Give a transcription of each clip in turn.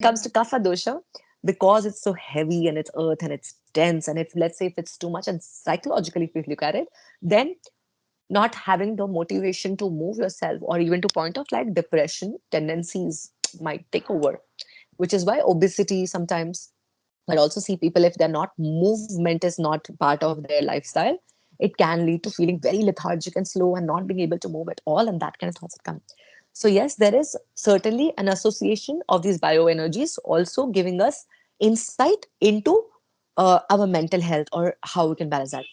comes to kapha dosha, because it's so heavy and it's earth and it's dense, and if let's say if it's too much, and psychologically if you look at it, then not having the motivation to move yourself, or even to point of like depression tendencies might take over, which is why obesity sometimes. I also see people, if they're not, movement is not part of their lifestyle, it can lead to feeling very lethargic and slow and not being able to move at all, and that kind of thoughts that come. So yes, there is certainly an association of these bioenergies also giving us insight into our mental health, or how we can balance that.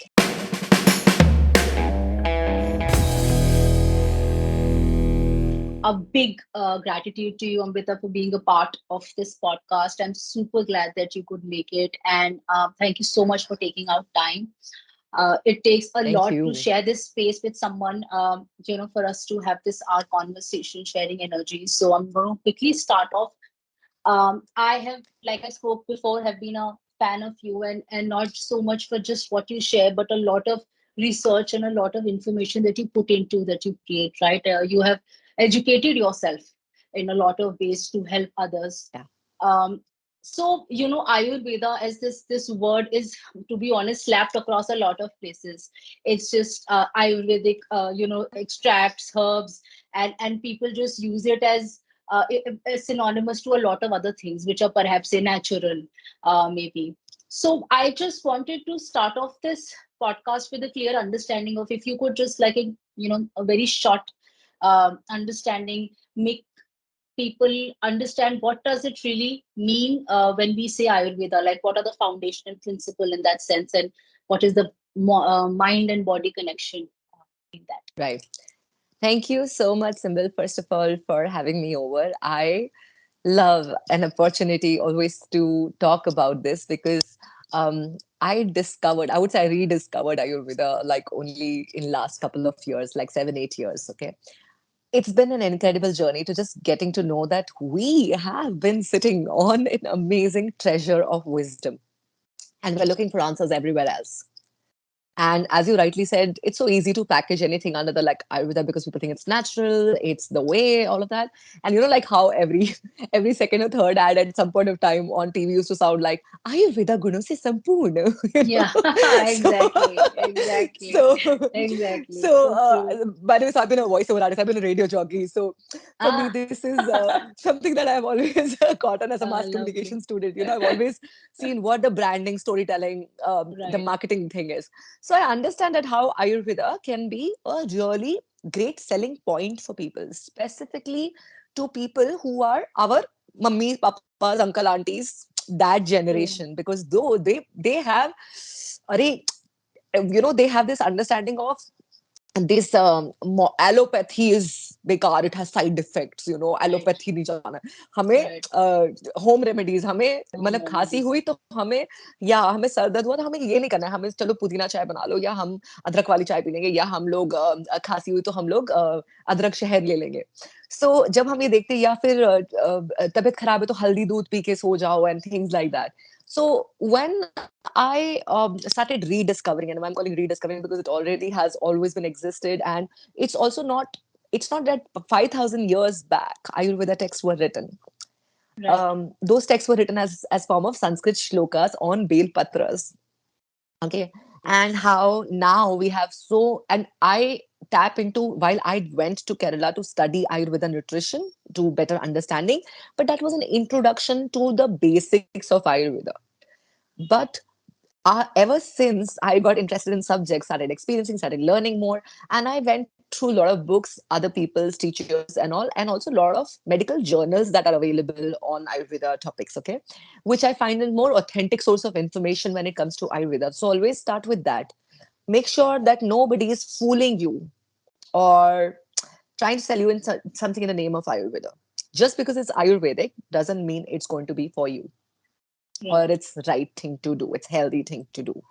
A big gratitude to you, Amrita, for being a part of this podcast. I'm super glad that you could make it. And thank you so much for taking out time. It takes a Thank lot to you. share this space with someone, for us to have this our conversation, sharing energy. So I'm going to quickly start off. I have, like I spoke before, have been a fan of you, and not so much for just what you share, but a lot of research and a lot of information that you put into, that you create, right? You have educated yourself in a lot of ways to help others. Yeah. Um, so Ayurveda, as this word is, to be honest, slapped across a lot of places. It's just Ayurvedic, extracts, herbs, and people just use it as synonymous to a lot of other things which are perhaps say natural, maybe. So I just wanted to start off this podcast with a clear understanding of, if you could just like a very short understanding, make people understand what does it really mean when we say Ayurveda, like what are the foundational principle in that sense, and what is the mind and body connection in that. Right. Thank you so much, Symbol, first of all, for having me over. I love an opportunity always to talk about this, because I would say I rediscovered Ayurveda like only in last couple of years, like 7, 8 years. Okay. It's been an incredible journey to just getting to know that we have been sitting on an amazing treasure of wisdom, and we're looking for answers everywhere else. And as you rightly said, it's so easy to package anything under the like Ayurveda, because people think it's natural, it's the way, all of that. And like how every every second or third ad at some point of time on TV used to sound like Ayurveda guno se sampurna, Yeah, So, exactly, exactly, so, exactly. so. So true. By the way, so I've been a voiceover artist. I've been a radio jockey. So for me, Ah, this is something that I've always gotten as a mass lovely. communication student. I've always seen what the branding, storytelling, the Right. marketing thing is. So I understand that how Ayurveda can be a really great selling point for people, specifically to people who are our mummies, papas, uncle, aunties, that True. generation, because though they have, array, they have this understanding of this allopathy is bekar, it has side effects, Right. allopathy nahi jana hame Right. home remedies hame Home मतलब खांसी remedies. हुई तो हमें, या हमें sir दर्द हुआ तो हमें ये नहीं करना है, हमें चलो पुदीना चाय बना लो, या हम अदरक वाली चाय पी लेंगे, या हम लोग खांसी हुई तो हम लोग अदरक शहद ले लेंगे. सो जब हम ये देखते हैं, या फिर तबीयत खराब है तो हल्दी दूध पी के सो जाओ and things like that. So when I started rediscovering, and I'm calling rediscovering because it already has always been existed, and it's also not. It's not that 5,000 years back Ayurveda texts were written. Right. Those texts were written as form of Sanskrit shlokas on bel patras. Okay, and how now we have so, and I tap into, while I went to Kerala to study Ayurveda nutrition to better understanding, but that was an introduction to the basics of Ayurveda. But ever since I got interested in subjects, started experiencing, started learning more, and I went through a lot of books, other people's teachers, and all, and also a lot of medical journals that are available on Ayurveda topics. Okay, which I find a more authentic source of information when it comes to Ayurveda. So always start with that. Make sure that nobody is fooling you or trying to sell you in something in the name of Ayurveda. Just because it's Ayurvedic doesn't mean it's going to be for you, or Right. it's right thing to do, it's healthy thing to do.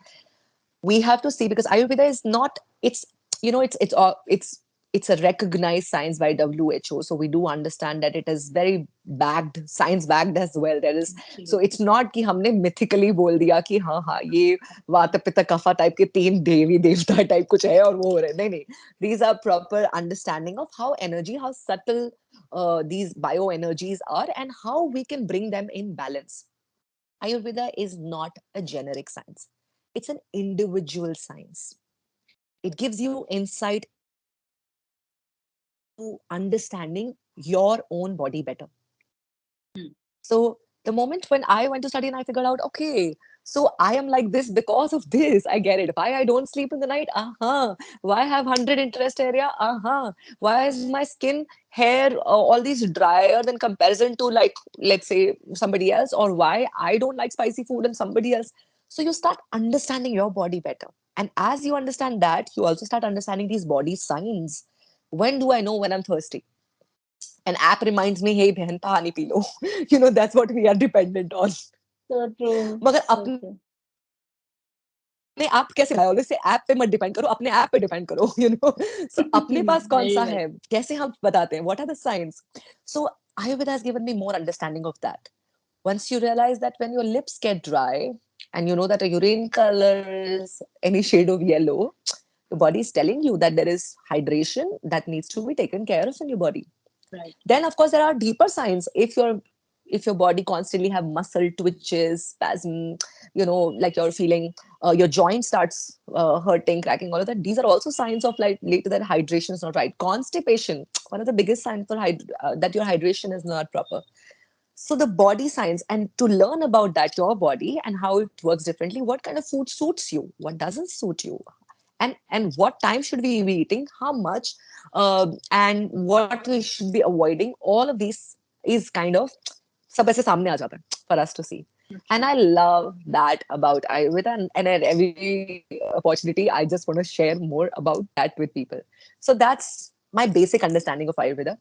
We have to see, because Ayurveda is not, it's it's it's a recognized science by WHO. So we do understand that it is very backed, science backed as well. There is, so it's Absolutely. not कि हमने mythically बोल दिया कि हाँ हाँ ये वात पित्त कफा टाइप के तीन देवी देवता टाइप कुछ है और वो हो रहे नहीं नहीं. These are proper understanding of how energy, how subtle these bioenergies are, and how we can bring them in balance. Ayurveda is not a generic science. It's an individual science. It gives you insight into understanding your own body better. Hmm. So the moment when I went to study and I figured out, okay, so I am like this because of this. I get it. Why I don't sleep in the night? Uh-huh. Why I have 100 interest area? Uh-huh. Why is my skin, hair, all these drier than comparison to like, let's say somebody else? Or why I don't like spicy food and somebody else? So you start understanding your body better. And as you understand that, you also start understanding these body signs. When do I know when I'm thirsty? An app reminds me, hey बहन पानी P low. You know, that's what we are dependent on. So true. मगर So अपने true. आप कैसे बताएं? I always say app पे मत depend करो, अपने आप पे depend करो, you know. So अपने पास कौन सा है, कैसे हम Very well. बताते हैं? What are the signs? So Ayurveda has given me more understanding of that. Once you realize that when your lips get dry and you know that a urine color is any shade of yellow, your body is telling you that there is hydration that needs to be taken care of in your body. Right. Then of course there are deeper signs. If your body constantly have muscle twitches, spasm, you know, like you're feeling your joint starts hurting, cracking, all of that, these are also signs of like later that hydration is not right. Constipation, one of the biggest signs for that your hydration is not proper. So the body signs, and to learn about that, your body and how it works differently, what kind of food suits you, what doesn't suit you, and what time should we be eating, how much, and what we should be avoiding, all of these is kind of सब ऐसे सामने आ जाता है for us to see. So And true. I love that about Ayurveda, and at every opportunity I just want to share more about that with people. So that's my basic understanding of Ayurveda.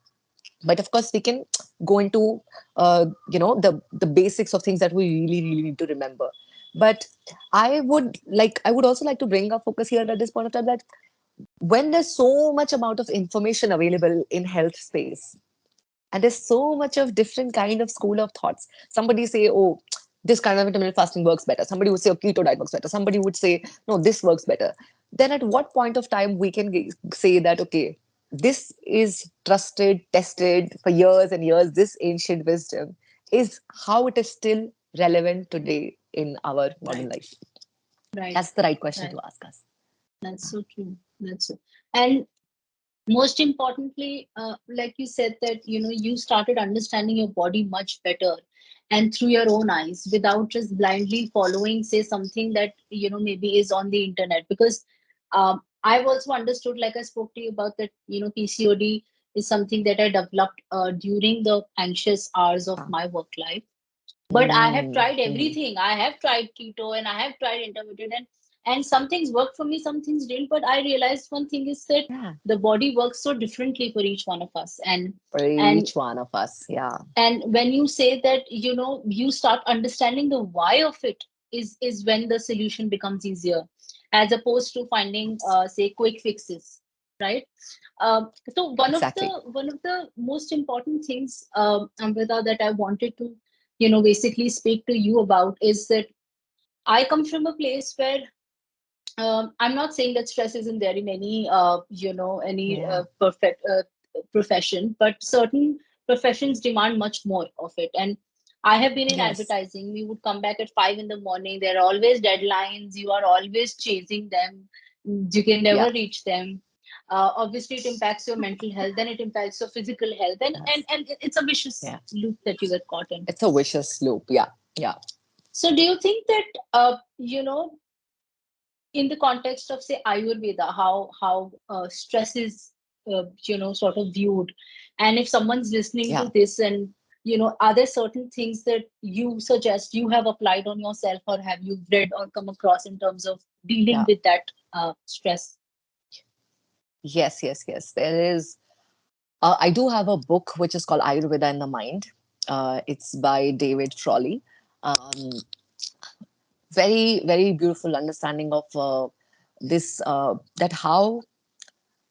But of course we can go into the basics of things that we really need to remember. But I would also like to bring our focus here at this point of time, that when there's so much amount of information available in health space, and there's so much of different kind of school of thoughts. Somebody say, oh, this kind of intermittent fasting works better. Somebody would say, oh, keto diet works better. Somebody would say, no, this works better. Then at what point of time we can say that, okay, this is trusted, tested for years and years, this ancient wisdom is how it is still relevant today in our modern Right. life? Right. That's the right question Right. to ask us. That's so true. That's so. And most importantly, like you said, that you started understanding your body much better, and through your own eyes, without just blindly following, say, something that maybe is on the internet. Because I've also understood, like I spoke to you about, that PCOD is something that I developed during the anxious hours of Yeah. my work life. But I have Mm, tried mm. everything. I have tried keto and I have tried intermittent, and some things worked for me, some things didn't. But I realized one thing is that Yeah. the body works so differently for each one of us. For And each one of us. Yeah. and when you say that, you start understanding the why of it, is when the solution becomes easier, as opposed to finding say quick fixes, right? So Exactly. one of the most important things, Amrita, that I wanted to basically speak to you about is that I come from a place where, I'm not saying that stress isn't there in any Yeah. perfect profession, but certain professions demand much more of it. And I have been in Yes. advertising. We would come back at 5 in the morning. There are always deadlines. You are always chasing them. You can never Yeah. reach them. Obviously, it impacts your mental health. Then it impacts your physical health, and and Yes. and it's a vicious Yeah. loop that you get caught in. It's a vicious loop. Yeah. Yeah. So, do you think that in the context of, say, Ayurveda, how stress is sort of viewed, and if someone's listening to Yeah. this, and are there certain things that you suggest you have applied on yourself, or have you read or come across in terms of dealing Yeah. with that stress? Yes. Yes. Yes. There is. I do have a book which is called Ayurveda in the Mind. It's by David Frawley. Um, very, very beautiful understanding of this, that how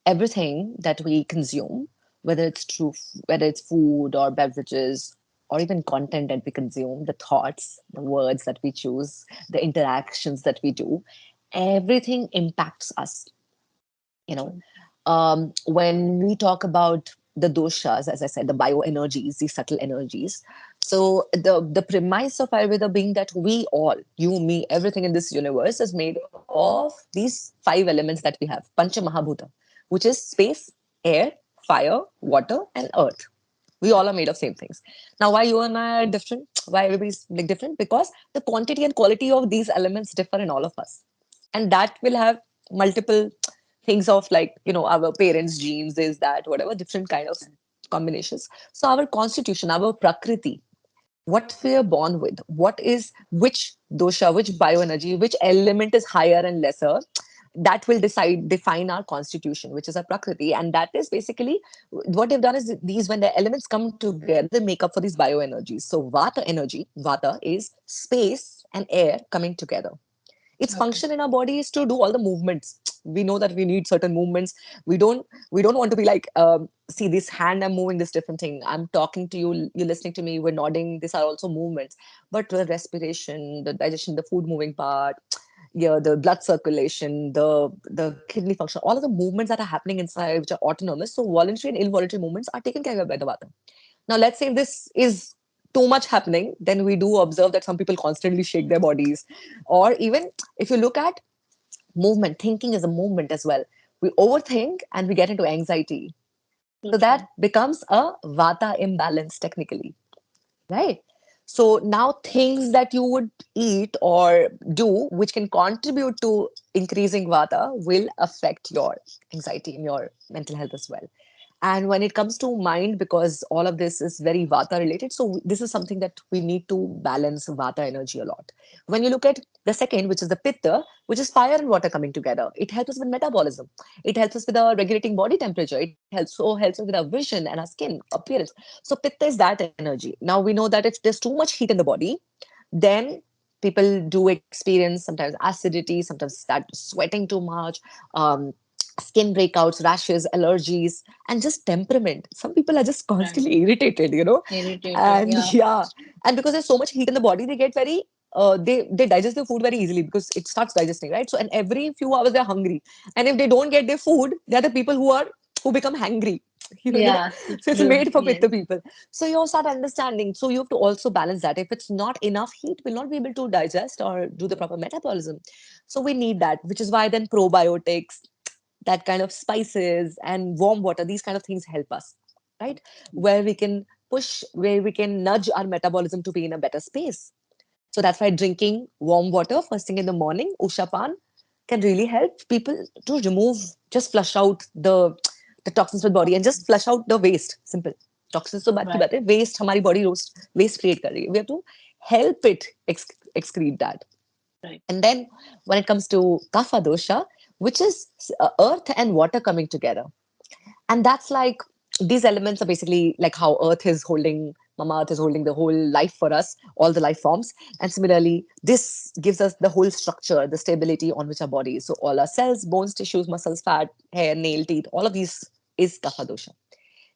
everything that we consume, whether it's whether it's food or beverages or even content that we consume, the thoughts, the words that we choose, the interactions that we do, everything impacts us. You know, True. when we talk about the doshas, as I said, the bioenergies, these subtle energies. So the premise of Ayurveda being that we all, you, me, everything in this universe is made of these five elements that we have, Pancha Mahabhuta, which is space, air, fire, water, and earth. We all are made of same things. Now, why you and I are different? Why everybody's like different? Because the quantity and quality of these elements differ in all of us, and that will have multiple things of, like, our parents' genes, is that whatever different kind of combinations. So our constitution, our prakriti, what we are born with, what is which dosha, which bioenergy, which element is higher and lesser, that will define our constitution, which is our prakriti. And that is basically what they've done is these, when the elements come together, they make up for these bioenergies. So vata energy, vata is space and air coming together. Its Okay. function in our body is to do all the movements. We know that we need certain movements. We don't want to be like, see this hand, I'm moving this different thing, I'm talking to you, you're listening to me, we're nodding, these are also movements. But the respiration, the digestion, the food moving part, yeah, the blood circulation, the kidney function, all of the movements that are happening inside, which are autonomous, so voluntary and involuntary movements are taken care of by the vata. Now, let's say if this is too much happening, then we do observe that some people constantly shake their bodies. Or even if you look at movement, thinking is a movement as well. We overthink and we get into anxiety. So So that true. becomes a vata imbalance technically, right? So now things that you would eat or do which can contribute to increasing vata will affect your anxiety and your mental health as well. And when it comes to mind, because all of this is very vata related, so this is something that we need to balance vata energy a lot. When you look at the second, which is the pitta, which is fire and water coming together, it helps us with metabolism, it helps us with our regulating body temperature, it helps us with our vision and our skin appearance. So pitta is that energy. Now we know that if there's too much heat in the body, then people do experience sometimes acidity, sometimes start sweating too much, um, skin breakouts, rashes, allergies, and just temperament. Some people are just Right. constantly irritated. Irritated. And Yeah. yeah, and because there's so much heat in the body, they get very they digest their food very easily because it starts digesting, right? So, and every few hours they're hungry, and if they don't get their food, they're the people who become hangry. you know Yeah. so it's True. made for Yes. pitta people. So you start understanding, so you have to also balance that. If it's not enough heat, we'll not be able to digest or do the proper metabolism. So we need that, which is why then probiotics, that kind of spices and warm water, these kind of things help us, right? Where we can push, where we can nudge our metabolism to be in a better space. So that's why drinking warm water first thing in the morning, ushapan, can really help people to remove, just flush out the toxins with body and just flush out the waste. Simple. Toxins तो बात की Right. बात है, waste हमारी body waste create कर रही है. We have to help it excrete that. Right. And then when it comes to kapha dosha, which is earth and water coming together, and that's like, these elements are basically like how earth is holding, mama earth is holding the whole life for us, all the life forms. And similarly, this gives us the whole structure, the stability on which our body is. So all our cells, bones, tissues, muscles, fat, hair, nail, teeth, all of these is kapha dosha.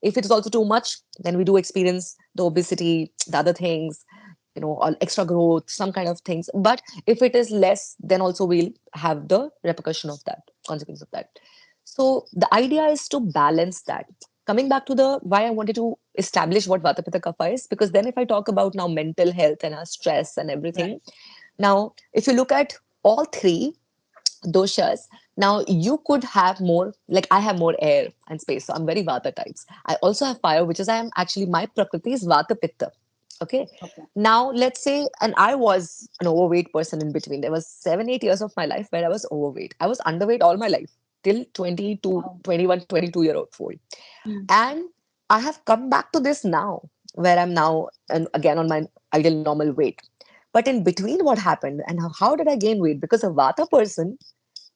If it is also too much, then we do experience the obesity, the other things, or extra growth, some kind of things. But if it is less, then also we'll have the repercussion of that, consequence of that. So the idea is to balance that. Coming back to the why I wanted to establish what Vata Pitta Kapha is, because then if I talk about now mental health and our stress and everything, Right. now if you look at all three doshas, now you could have more, like I have more air and space, so I'm very vata types. I also have fire, which is, I am actually, my prakriti is vata pitta. Okay. Okay. Now let's say, and I was an overweight person in between. There was 7 8 years of my life where I was overweight. I was underweight all my life till 22 Wow. 21 22 year old old. Mm. And I have come back to this now, where I'm now and again on my ideal normal weight. But in between, what happened and how did I gain weight? Because a vata person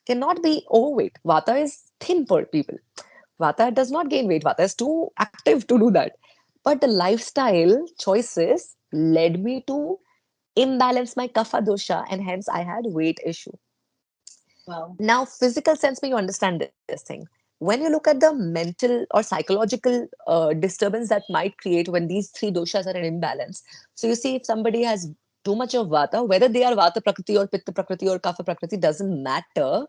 cannot be overweight. Vata is thin for people. Vata does not gain weight. Vata is too active to do that. But the lifestyle choices led me to imbalance my kapha dosha, and hence I had weight issue. Wow. Now, physical sense, may you understand this thing. when you look at the mental or psychological disturbance that might create when these three doshas are in imbalance. So you see, if somebody has too much of vata, whether they are vata prakriti or pitta prakriti or kapha prakriti, doesn't matter,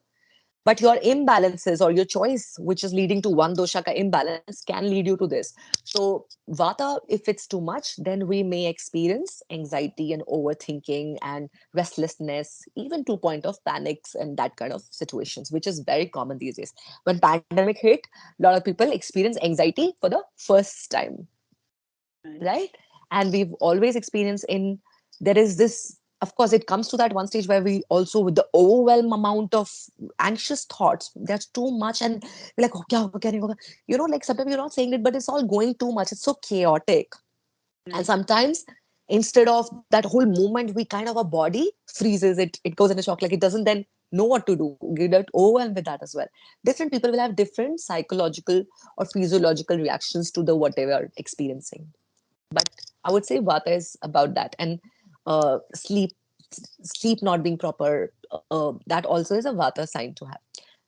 but your imbalances or your choice which is leading to one dosha ka imbalance can lead you to this. So vata, if it's too much, then we may experience anxiety and overthinking and restlessness, even to point of panics and that kind of situations, which is very common these days. When pandemic hit, a lot of people experience anxiety for the first time, Right. right? And we've always experienced in, there is this, of course it comes to that one stage where we also, with the overwhelm amount of anxious thoughts, there's too much, and we're like, oh, kya hoga, kya nahi hoga? Like sometimes you're not saying it, but it's all going too much, it's so chaotic. And Right. sometimes instead of that whole movement, we kind of, our body freezes, it goes into shock, like it doesn't then know what to do, get overwhelmed with that as well. Different people will have different psychological or physiological reactions to the whatever experiencing. But I would say vata is about that. And sleep not being proper, that also is a vata sign to have.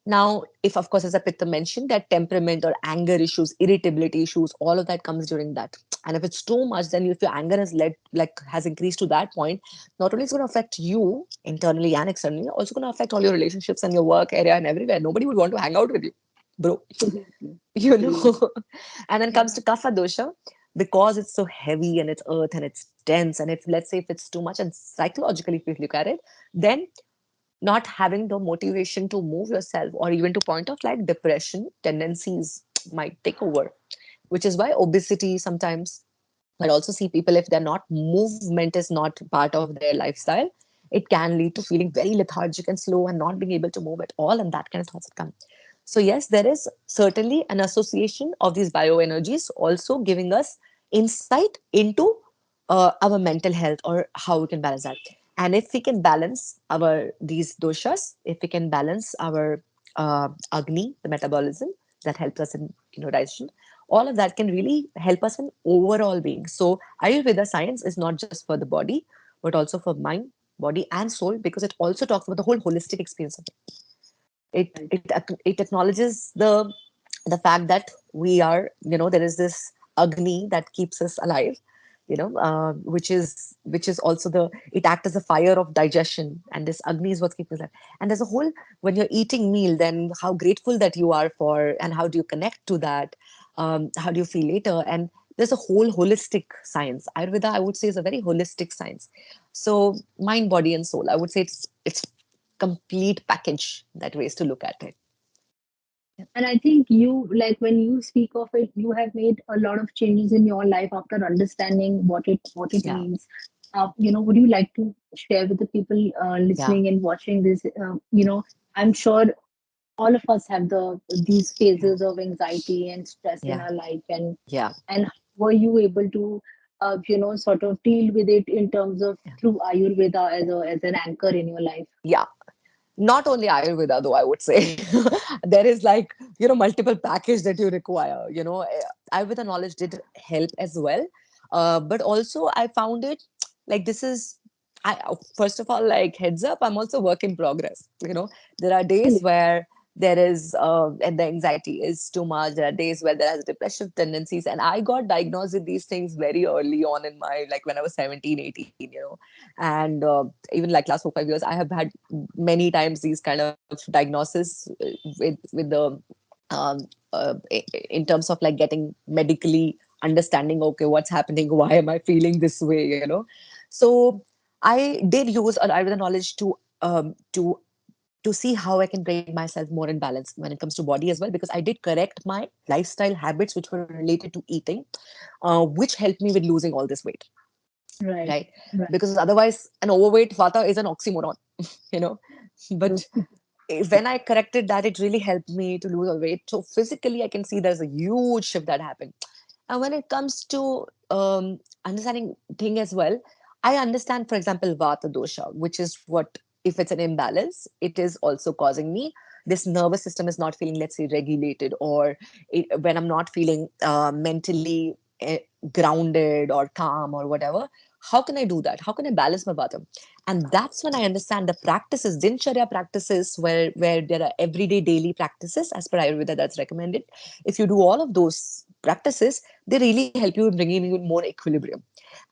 Now, if of course, as a pitta mentioned, that temperament or anger issues, irritability issues, all of that comes during that. And if it's too much, then if your anger has led, like has increased to that point, not only is it going to affect you internally and externally, also going to affect all your relationships and your work area and everywhere. Nobody would want to hang out with you, bro. Absolutely. you True. know and then Yeah. comes to kapha dosha, because it's so heavy and it's earth and it's dense, and if, let's say, if it's too much, and psychologically if you look at it, then not having the motivation to move yourself, or even to point of like depression tendencies might take over, which is why obesity sometimes, but also see people, if they're not, movement is not part of their lifestyle, it can lead to feeling very lethargic and slow and not being able to move at all, and that kind of thoughts that come. So yes, there is certainly an association of these bioenergies also giving us insight into our mental health or how we can balance that. And if we can balance our these doshas, if we can balance our agni, the metabolism that helps us in digestion, all of that can really help us in overall being. So Ayurveda science is not just for the body, but also for mind, body, and soul, because it also talks about the whole holistic experience of it. it Right. it it acknowledges the fact that we are, there is this agni that keeps us alive, which is also the, it acts as a fire of digestion, and this agni is what keeps us alive. And there's a whole, when you're eating meal, then how grateful that you are for, and how do you connect to that, how do you feel later, and there's a whole holistic science. Ayurveda, I would say, is a very holistic science. So mind, body, and soul, I would say it's complete package, that ways to look at it. And I think you, like when you speak of it, you have made a lot of changes in your life after understanding what it Yeah, means. Would you like to share with the people yeah, listening and watching this? I'm sure all of us have these yeah, phases of anxiety and stress in yeah, our life, yeah, and were you able to sort of deal with it in terms of yeah, through Ayurveda as an anchor in your life? yeah. Not only Ayurveda, though, I would say. There is like, multiple package that you require. Ayurveda knowledge did help as well. But also I found it like, this is, first of all, like, heads up, I'm also work in progress. There are days Absolutely. where there is, and the anxiety is too much. There are days where there has depressive tendencies. And I got diagnosed with these things very early on in my, like when I was 17, 18. And even like last 4 5 years, I have had many times these kind of diagnoses with the um, in terms of like getting medically understanding, okay, what's happening, why am I feeling this way. So I did use Ayurveda knowledge to see how I can bring myself more in balance when it comes to body as well, because I did correct my lifestyle habits which were related to eating, which helped me with losing all this weight, Right. right? Right. Because otherwise, an overweight vata is an oxymoron, you know. True. But when I corrected that, it really helped me to lose a weight. So physically, I can see there's a huge shift that happened. And when it comes to understanding thing as well, I understand, for example, vata dosha, which is what, if it's an imbalance, it is also causing me, this nervous system is not feeling, let's say, regulated, or when I'm not feeling mentally grounded or calm or whatever. How can I do that? How can I balance my vata? And that's when I understand the practices, dincharya practices, where there are everyday daily practices as per Ayurveda that's recommended. If you do all of those practices, they really help you in bringing in more equilibrium.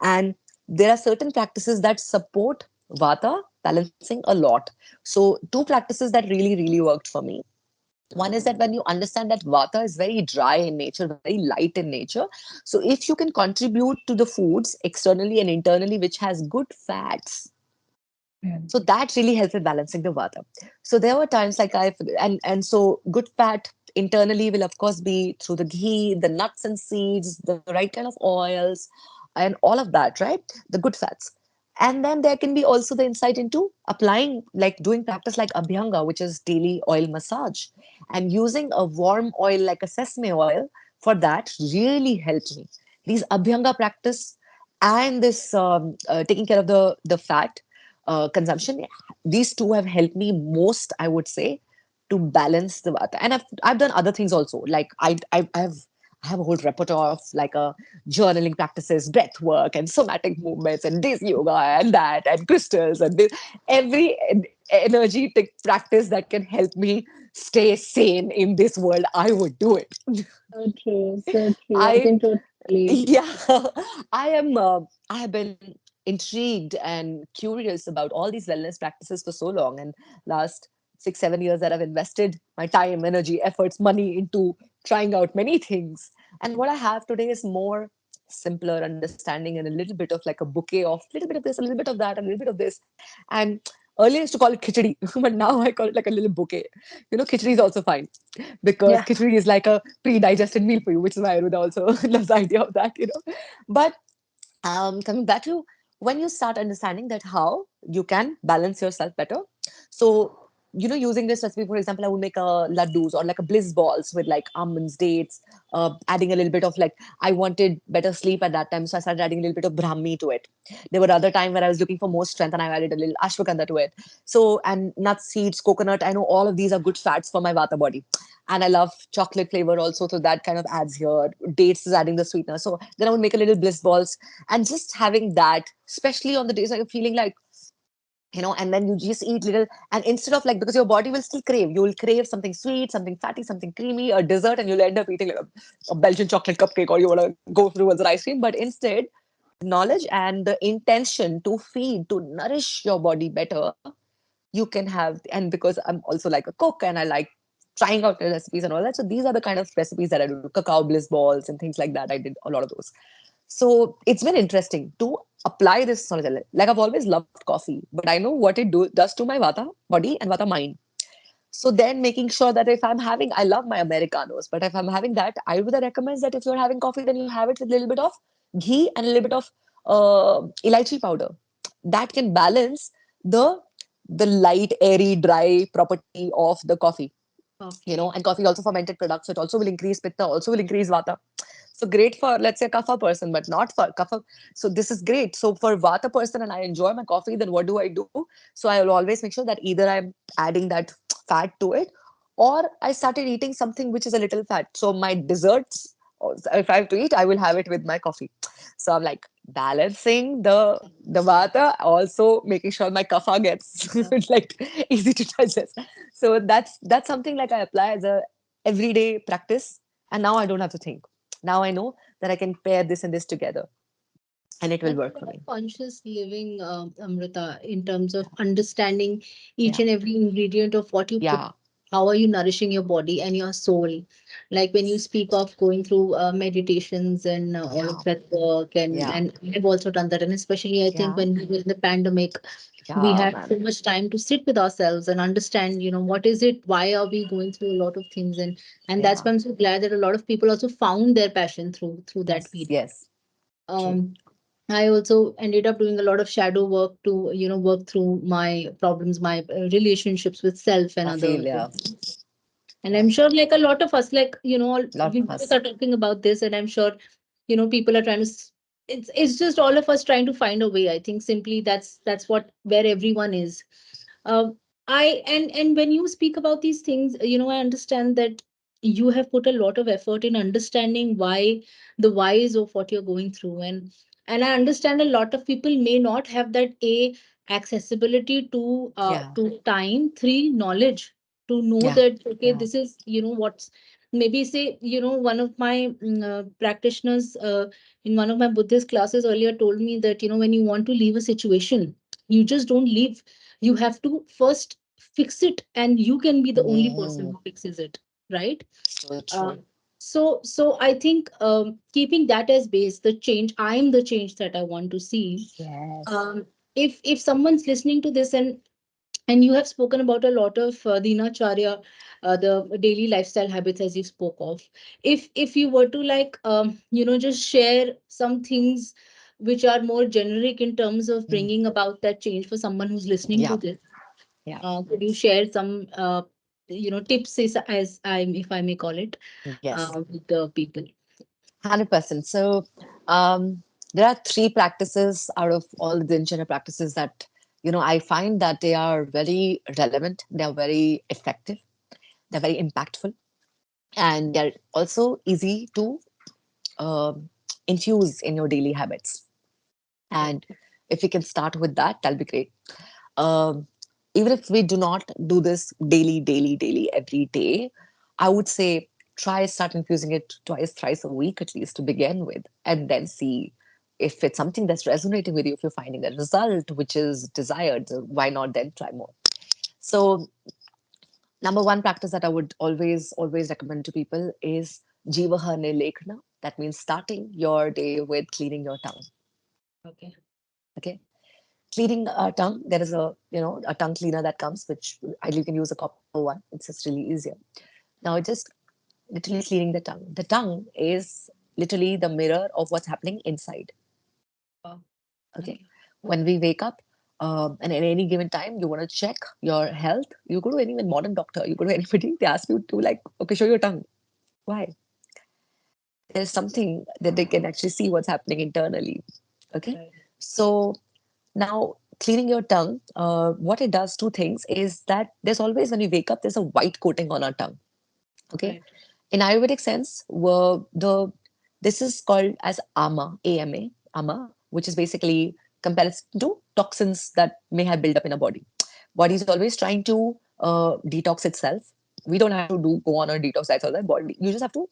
And there are certain practices that support vata balancing a lot. So two practices that really, really worked for me. One is that when you understand that vata is very dry in nature, very light in nature. So if you can contribute to the foods externally and internally, which has good fats, Mm. so that really helps with balancing the vata. So there were times like and so good fat internally will of course be through the ghee, the nuts and seeds, the right kind of oils, and all of that, right? The good fats. And then there can be also the insight into applying, like doing practice like abhyanga, which is daily oil massage, and using a warm oil like a sesame oil for that really helped me. These abhyanga practice and this taking care of the fat consumption, these two have helped me most, I would say, to balance the vata. And I've done other things also. Like I have a whole repertoire of like journaling practices, breath work, and somatic movements, and this yoga and that, and crystals, and this every energetic practice that can help me stay sane in this world. I would do it. So true, so true. I I can totally relate. yeah, I have been intrigued and curious about all these wellness practices for so long, and last 6 7 years that I've invested my time, energy, efforts, money into trying out many things. And what I have today is more simpler understanding and a little bit of like a bouquet of a little bit of this, a little bit of that, a little bit of this. And earlier I used to call it khichdi, but now I call it like a little bouquet. Khichdi is also fine because Yeah. khichdi is like a pre-digested meal for you, which is why Ayurveda also loves the idea of that. But coming back to when you start understanding that how you can balance yourself better. So, using this recipe, for example, I would make a laddus or like a bliss balls with like almonds, dates, adding a little bit of like, I wanted better sleep at that time. So I started adding a little bit of brahmi to it. There were other time where I was looking for more strength and I added a little ashwagandha to it. So, and nuts, seeds, coconut, I know all of these are good fats for my vata body. And I love chocolate flavor also. So that kind of adds here. Dates is adding the sweetener. So then I would make a little bliss balls and just having that, especially on the days like you're feeling like, and then you just eat little, and instead of like, because your body will still crave, you will crave something sweet, something fatty, something creamy, a dessert, and you'll end up eating like a Belgian chocolate cupcake, or you want to go through as an ice cream. But instead, knowledge and the intention to feed, to nourish your body better, you can have. And because I'm also like a cook and I like trying out the recipes and all that, so these are the kind of recipes that I do, cacao bliss balls and things like that. I did a lot of those. So it's been interesting to apply this knowledge. Like I've always loved coffee, but I know what does to my vata body and vata mind. So then making sure that if I'm having, I love my Americanos, but if I'm having that, Ayurveda recommends that if you're having coffee, then you have it with a little bit of ghee and a little bit of elaichi powder. That can balance the the light, airy, dry property of the coffee. Okay. And coffee also fermented products, so it also will increase pitta, also will increase vata. So great for, let's say, a kapha person, but not for kapha. So this is great. So for vata person, and I enjoy my coffee, then what do I do? So I will always make sure that either I'm adding that fat to it, or I started eating something which is a little fat. So my desserts, if I have to eat, I will have it with my coffee. So I'm like balancing the vata, also making sure my kapha gets Yeah. like easy to digest. So that's something like I apply as a everyday practice, and now I don't have to think. Now I know that I can pair this and this together, and it will That's work a for lot of me. conscious living, Amrita, in terms of understanding each Yeah, and every ingredient of what you put. yeah, How are you nourishing your body and your soul? Like when you speak of going through meditations and all yeah, of that work, and yeah, I've also done that. And especially, I think yeah, when we were in the pandemic, we yeah, had so man. much time to sit with ourselves and understand, what is it? Why are we going through a lot of things? And that's Yeah, why I'm so glad that a lot of people also found their passion through that yes, period. yes, true. Um, I also ended up doing a lot of shadow work to, work through my problems, my relationships with self and I other. feel, yeah, And yeah, I'm sure, like a lot of us, like, lot we of both us. are talking about this, and I'm sure, people are trying to. It's just all of us trying to find a way. I think simply that's what where everyone is. Um, and when you speak about these things, I understand that you have put a lot of effort in understanding why the whys of what you're going through. And And I understand a lot of people may not have that a accessibility Yeah, to time, three knowledge to know yeah, that okay, yeah. this is, what's, maybe say, one of my practitioners in one of my Buddhist classes earlier told me that when you want to leave a situation, you just don't leave, you have to first fix it, and you can be the only person Mm, who fixes it, right? so uh, true. so I think, keeping that as base, the change, I'm the change that I want to see. Yes. um, if someone's listening to this, and you have spoken about a lot of dinacharya, the daily lifestyle habits as you spoke of, if you were to like just share some things which are more generic in terms of Mm, bringing about that change for someone who's listening yeah, to this, yeah. could you share some tips, as I, if I may call it, Yes. with the people? 100%. So, there are three practices out of all the Dinchana practices that, I find that they are very relevant, they are very effective, they're very impactful, and they're also easy to um infuse in your daily habits. Right. And if we can start with that, that'll be great. Um, Even if we do not do this daily, every day, I would say try start infusing it twice, thrice a week at least to begin with, and then see if it's something that's resonating with you. If you're finding a result which is desired, why not then try more? So, number one practice that I would always recommend to people is Jivahane Lekhna. That means starting your day with cleaning your tongue. Okay. Okay, cleaning a tongue, there is a tongue cleaner that comes, which you can use a copper one. It's just really easier. Now just literally cleaning the tongue is literally the mirror of what's happening inside. Wow. Okay, Okay. when we wake up, and at any given time you want to check your health, you go to any modern doctor, you go to anybody, they ask you to like, okay, show your tongue. Why? There's something that they can actually see what's happening internally. Okay, Right. so now, cleaning your tongue, what it does, two things, is that there's always, when we wake up, there's a white coating on our tongue. Okay. Right. In Ayurvedic sense, this is called as ama, which is basically comparison to toxins that may have built up in a body. Body is always trying to detox itself. We don't have to go on a detox diet all that body. You just have to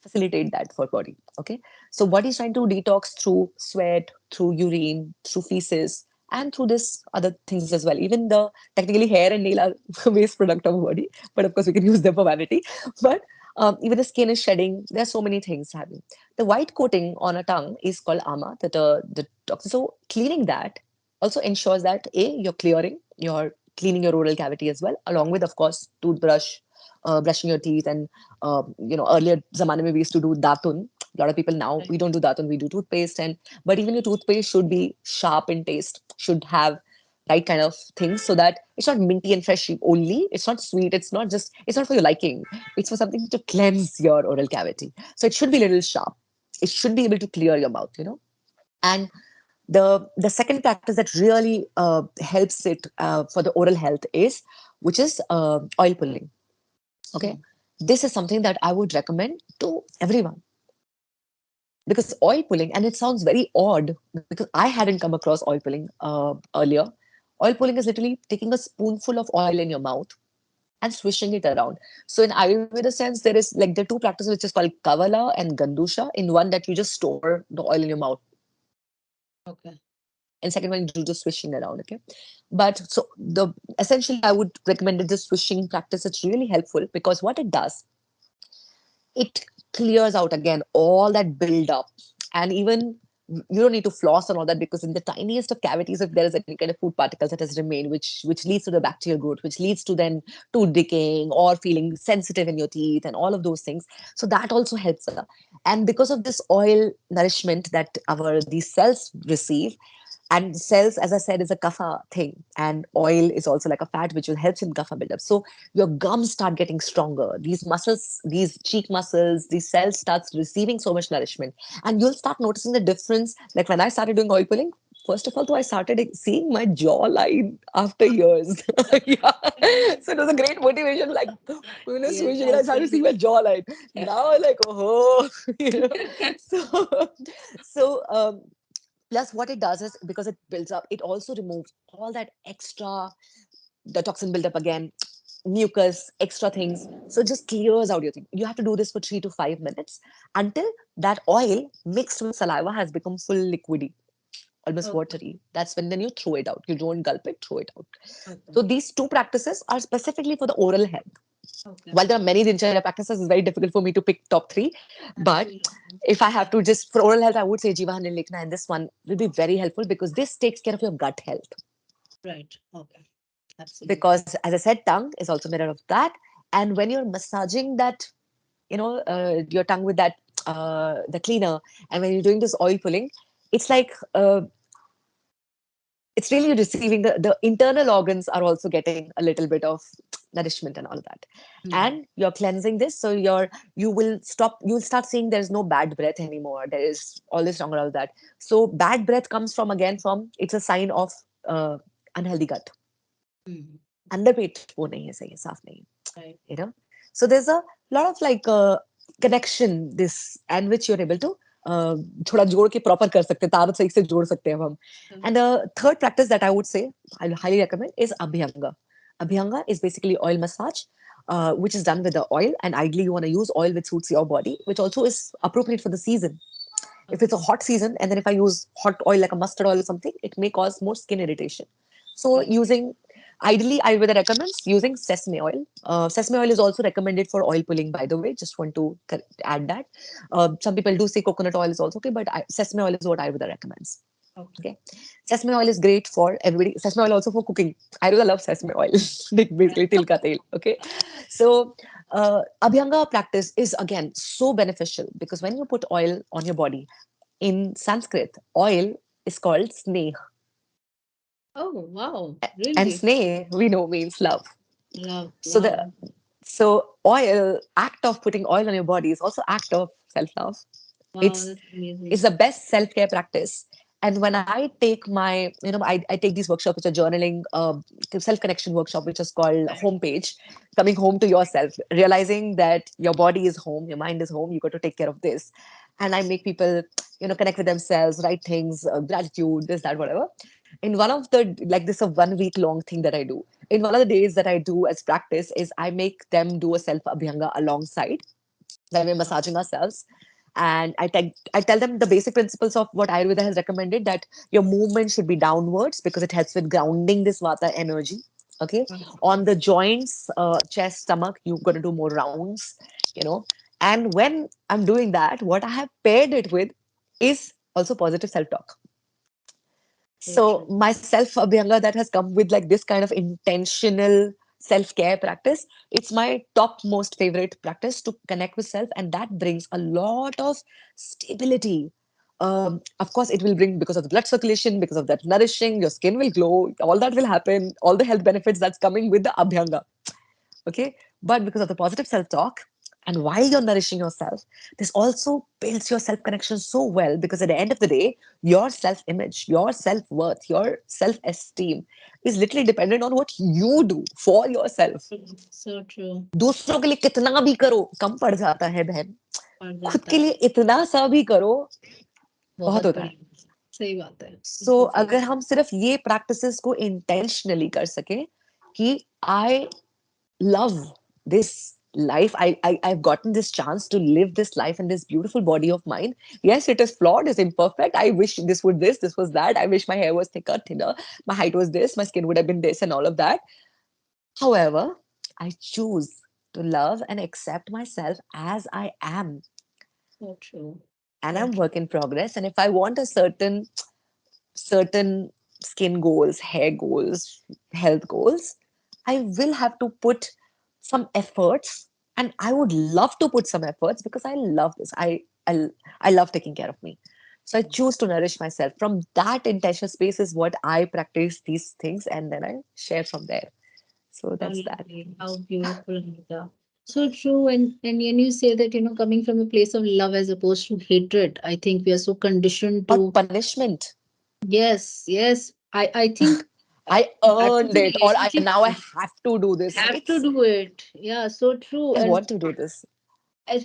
facilitate that for body. Okay, so body is trying to detox through sweat, through urine, through feces, and through this other things as well. Even the technically hair and nail are waste product of body, but of course we can use them for vanity. But even the skin is shedding. There are so many things happening. The white coating on a tongue is called ama, the toxin. So cleaning that also ensures that you're cleaning your oral cavity as well, along with of course toothbrush, brushing your teeth, and earlier zamane mein we used to do datun. A lot of people now Right. we don't do datun, we do toothpaste, and but even your toothpaste should be sharp in taste, should have right kind of things so that it's not minty and fresh only. It's not sweet. It's not for your liking. It's for something to cleanse your oral cavity. So it should be a little sharp. It should be able to clear your mouth. And the second practice that really helps it for the oral health is which is oil pulling. Okay, Mm. this is something that I would recommend to everyone, because oil pulling, and it sounds very odd because I hadn't come across oil pulling earlier. Oil pulling is literally taking a spoonful of oil in your mouth and swishing it around. So in Ayurveda sense, there is like the two practices which is called Kavala and Gandusha. In one that you just store the oil in your mouth, Okay. and second one you do the swishing around. Okay, but so the essentially I would recommend this swishing practice. It's really helpful because what it does, it clears out again all that build up. And even you don't need to floss and all that, because in the tiniest of cavities, if there is any kind of food particles that has remained, which leads to the bacterial growth, which leads to then tooth decaying or feeling sensitive in your teeth and all of those things. So that also helps. And because of this oil nourishment that our these cells receive, and cells, as I said, is a kapha thing, and oil is also like a fat which will help in kapha buildup. So your gums start getting stronger, these muscles, these cheek muscles, these cells starts receiving so much nourishment, and you'll start noticing the difference. Like when I started doing oil pulling, first of all, though, I started seeing my jawline after years. Yeah. So it was a great motivation, like when I was Yes, switching it, I started seeing my absolutely. jawline. Now I'm like, oh. you know so so Plus, what it does is because it builds up, it also removes all that extra, the toxin buildup again, mucus, extra things. So it just clears out your thing. You have to do this for 3 to 5 minutes until that oil mixed with saliva has become full liquidy, almost Okay. watery. That's when then you throw it out. You don't gulp it, throw it out. Okay. So these two practices are specifically for the oral health. Okay. While there are many Dincharya practices, it's very difficult for me to pick top three. But Absolutely. if I have to just for oral health, I would say Jivahan and Lekna, and this one will be very helpful because this takes care of your gut health. Right. Okay. Absolutely. Because as I said, tongue is also mirror of that. And when you're massaging that, your tongue with that the cleaner, and when you're doing this oil pulling, it's like it's really receiving the internal organs are also getting a little bit of nourishment and all of that. Hmm. And you're cleansing this, so you'll start seeing there's no bad breath anymore. There is all this wrong, all of that. So bad breath comes from, again, from, it's a sign of uh, unhealthy gut. Hmm. अंदर पेट वो नहीं है, सही है, साफ नहीं है, Right. you know. So there's a lot of like connection this, and which you're able to थोड़ा जोड़ के proper कर सकते हैं, तार सही से जोड़ सकते हैं अब हम. Okay. And the third practice that I would say I highly recommend is abhyanga. Abhyanga is basically oil massage, which is done with the oil, and ideally you want to use oil which suits your body, which also is appropriate for the season. If it's a Okay. hot season, and then if I use hot oil like a mustard oil or something, it may cause more skin irritation. So Right. using, ideally, Ayurveda recommends using sesame oil. Sesame oil is also recommended for oil pulling, by the way. Just want to add that. Some people do say coconut oil is also okay, but sesame oil is what Ayurveda recommends. Okay. Okay. Sesame oil is great for everybody. Sesame oil also for cooking. Ayurveda loves sesame oil. Like basically tilka tel. Okay. So Abhyanga practice is again so beneficial because when you put oil on your body, in Sanskrit, oil is called sneh. Oh, wow. And Really? sneh, we know, means love. Love. So the Wow. so oil, act of putting oil on your body is also act of self-love. Wow. It's That's amazing. it's the best self-care practice. And when I take my, I take these workshops which are journaling, self-connection workshop, which is called Homepage, coming home to yourself, realizing that your body is home, your mind is home, you got to take care of this. And I make people, connect with themselves, write things, gratitude, this, that, whatever. In one of the, like this, a 1 week long thing that I do. In one of the days that I do as practice is I make them do a self abhyanga alongside when we're massaging ourselves. And I tell them the basic principles of what Ayurveda has recommended, that your movement should be downwards because it helps with grounding this vata energy. Okay. On the joints, chest, stomach, you've got to do more rounds, you know. And when I'm doing that, what I have paired it with is also positive self talk. So So true. my self abhyanga that has come with like this kind of intentional self care practice, it's my top most favorite practice to connect with self, and that brings a lot of stability. Of course, it will bring, because of the blood circulation, because of that nourishing, your skin will glow, all that will happen, all the health benefits that's coming with the abhyanga. Okay. But because of the positive self-talk, and while you're nourishing yourself, this also builds your self-connection so well, because at the end of the day, your self-image, your self-worth, your self-esteem is literally dependent on what you do for yourself. So true. दूसरों के लिए कितना भी करो कम पड़ जाता है बहन. पड़ खुद जाता के है. लिए इतना सा भी करो, बहुत बहुत होता है. बड़ी. सही बात है. सो बिल्कुल सही. अगर हम सिर्फ ये प्रैक्टिसेस को इंटेंशनली कर सके कि आई love this life. I've gotten this chance to live this life in this beautiful body of mine. Yes, it is flawed, it's imperfect. I wish this was that. I wish my hair was thicker, thinner, my height was this, my skin would have been this, and all of that. However, I choose to love and accept myself as I am. So true. And So I'm true. work in progress. And if I want a certain skin goals, hair goals, health goals, I will have to put some efforts. And I would love to put some efforts because I love this. I love taking care of me. So I choose to nourish myself. From that intentional space is what I practice these things, and then I share from there. So How that's that. lovely. How beautiful, Anita. So true. And when you say that, coming from a place of love as opposed to hatred, I think we are so conditioned Or to. punishment. Yes, yes. I think uh, I that earned was a it, or relationship. now I have to do this. Have to It's do it. Yeah, so true. I And want to do this.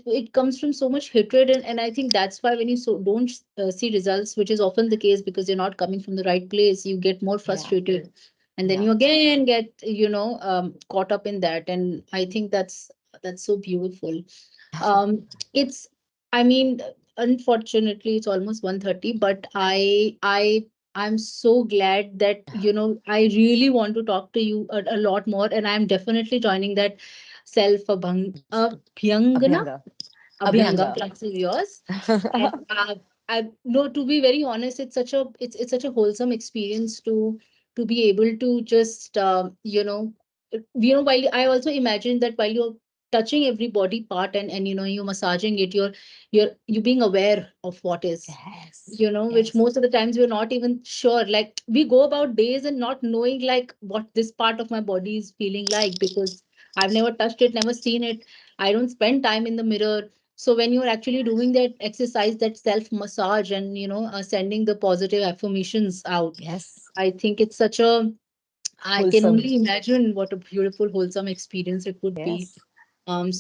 it comes from so much hatred, and I think that's why when you don't see results, which is often the case because you're not coming from the right place, you get more Yeah. frustrated, and then Yeah. you again get caught up in that. And I think that's so beautiful. um it's, I mean, unfortunately it's almost 1:30, but I'm so glad that I really want to talk to you a lot more, and I'm definitely joining that self abhyangana Abhyanga. abhyanga Abhyanga. class of yours. And I no, to be very honest, it's such a wholesome experience to be able to just while I also imagine that while you're touching every body part, and you're massaging it, you're being aware of what is, Yes. which Yes. most of the times we're not even sure. Like, we go about days and not knowing like what this part of my body is feeling like, because I've never touched it, never seen it. I don't spend time in the mirror. So when you're actually doing that exercise, that self massage, and sending the positive affirmations out, Yes. I think it's such a, I can Wholesome. only imagine what a beautiful, wholesome experience it would be. Yes.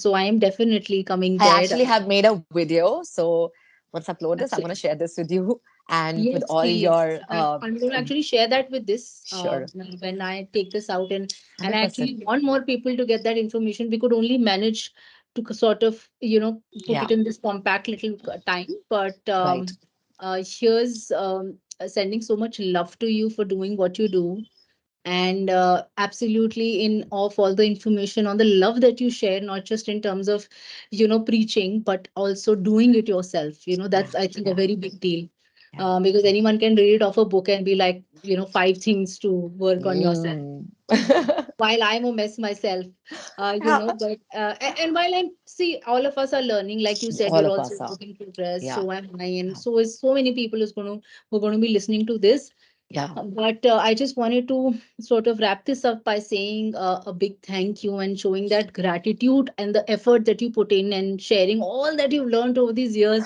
So I am definitely coming I there. actually have made a video. So once I upload this, I'm going to Absolutely. share this with you and with Yes, all please. your I'm going to actually share that with this sure. when I take this out, and I 100%. actually want more people to get that information. We could only manage to sort of put Yeah. it in this compact little time, but Right. here's sending so much love to you for doing what you do, and absolutely in of all the information on the love that you share, not just in terms of preaching, but also doing it yourself. Yeah. That's, I think, a Yeah. very big deal. Yeah. Because anyone can read it off a book and be like, five things to work on yourself, Mm. while I'm a mess myself. Yeah. But and while I'm, see, all of us are learning. Like you said, All you're of also us are. work in progress. Yeah. So am I, and Yeah. so is so many people who are going to be listening to this. Yeah. But I just wanted to sort of wrap this up by saying a big thank you, and showing that gratitude and the effort that you put in, and sharing all that you've learned over these years.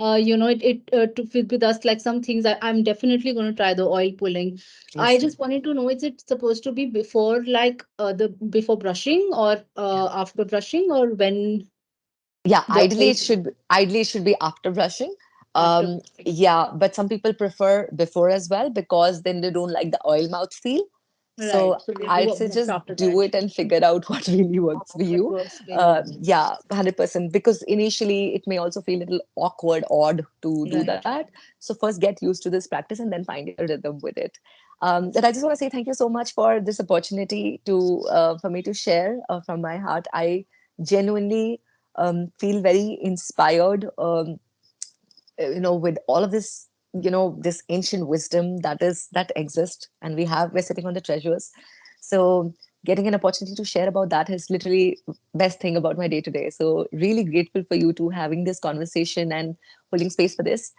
It to fit with us, like some things I'm definitely going to try the oil pulling. I Please do. just wanted to know, is it supposed to be before, like the before brushing, or Yeah. after brushing, or when Yeah, the oil ideally it should be after brushing. after brushing? Yeah, but some people prefer before as well because then they don't like the oil mouth feel. Right. So So we do I'd a say brush just after do that. it and figure out what really works for What you. works for you? Yeah, 100%. Because initially it may also feel a little awkward, odd to do Right. that. So first get used to this practice and then find your rhythm with it. But I just want to say thank you so much for this opportunity to for me to share from my heart. I genuinely feel very inspired, with all of this, this ancient wisdom that exists, and we're sitting on the treasures. So getting an opportunity to share about that is literally best thing about my day to day. So really grateful for you to having this conversation and holding space for this.